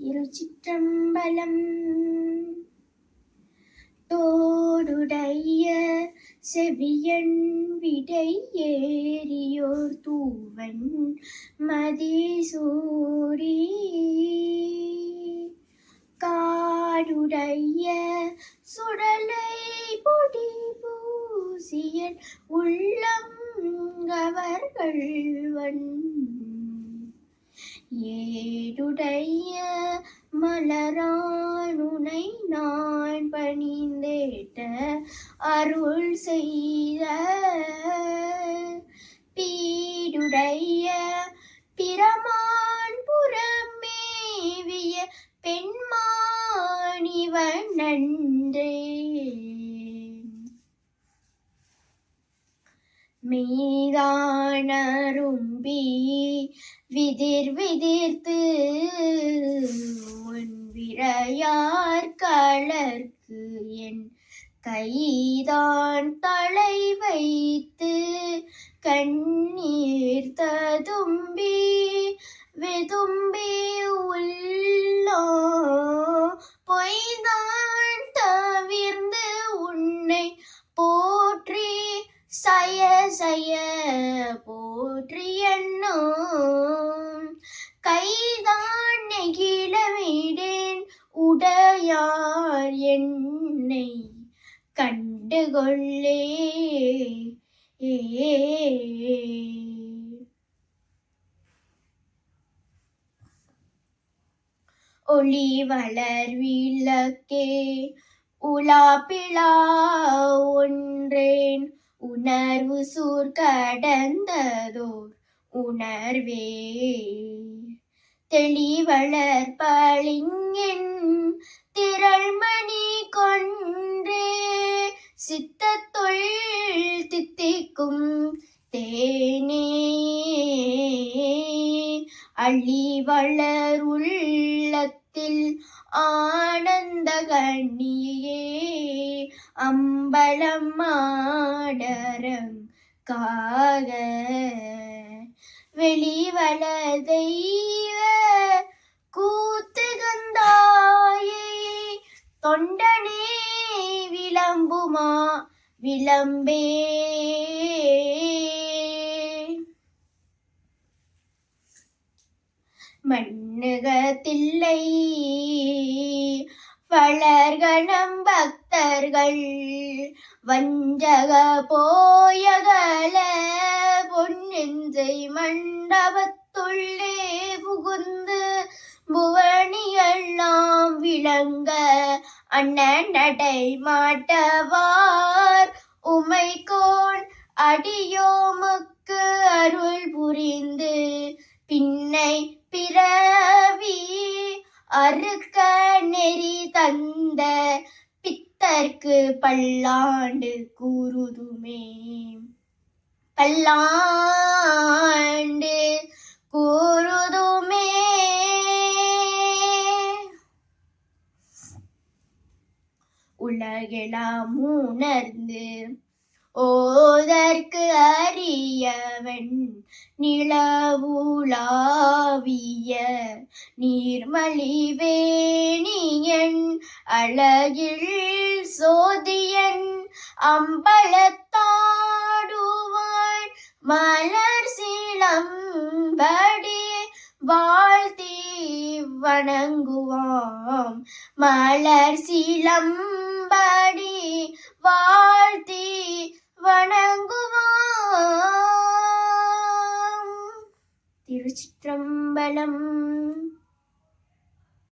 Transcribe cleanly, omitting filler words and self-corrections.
திருச்சிற்றம்பலம். தோடுடைய செவியன் விடை ஏறியோர் தூவன் மதிசூடி காடுடைய சுடலை பொடி பூசியன் உள்ளம் கவர்கள்வன் ஏடுடைய மலரானுனை நான் பணிந்தேட்ட அருள் செய்த பீடுடைய பிரமான் புறமேவிய பெண்மாணிவன் நன்றே மெய்தானரும்பி விதிர் விதிர்த்து உன் விரையார் களர்க்கு என் கைதான் தலை வைத்து கண்ணீர் ததும்பி வெதும்பி உள்ளோ பொய்தான் தவிர்ந்து உன்னை போற்றி சய சய போற்றி எண்ணோம் கைதான் நெகிழவிடேன் உடையார் என்னை கண்டுகொள்ளே ஒளி வளர் விளக்கே உலாப்பிழா ஒன்றேன் உணர்வு சூர் கடந்ததோர் உணர்வே தெளிவளர் பளிங்கின் திரள்மணி கொன்றே சித்தத்துள் தித்திக்கும் தேனே அள்ளி வளர் உள்ளத்தில் ஆனந்த கண்ணியே அம்பலம் மாடரங் காக வெளிவள தெய்வ கூத்துகந்தாயே தொண்டனே விளம்புமா விளம்பே மண்ணுகத்தில்லை வளர்கணம் பக்தர்கள் வஞ்சக போயகல பொன்னெஞ்சை மண்டபத்துள்ளே புகுந்து புவனியெல்லாம் விளங்க அண்ணன் நடை மாட்டவார் உமைக்கோன் அடியோமுக்கு அருள் புரிந்து பின்னை பிறவி அறுக்க நெறி தந்த பித்தர்க்கு பல்லாண்டு கூறுதுமே பல்லாண்டு கூறுதுமே உலகெல்லாம் உணர்ந்து ஓதற்கு அறியவன் நிலவுலாவிய நீர்மலிவேணியன் அழகில் சோதியன் அம்பலத்தாடுவான் மலர் சிலம்படி வாழ்த்தி வணங்குவாம் மலர் சிலம்படி வாழ்த்தி வணங்குவாம். திருச்சிற்றம்பலம்.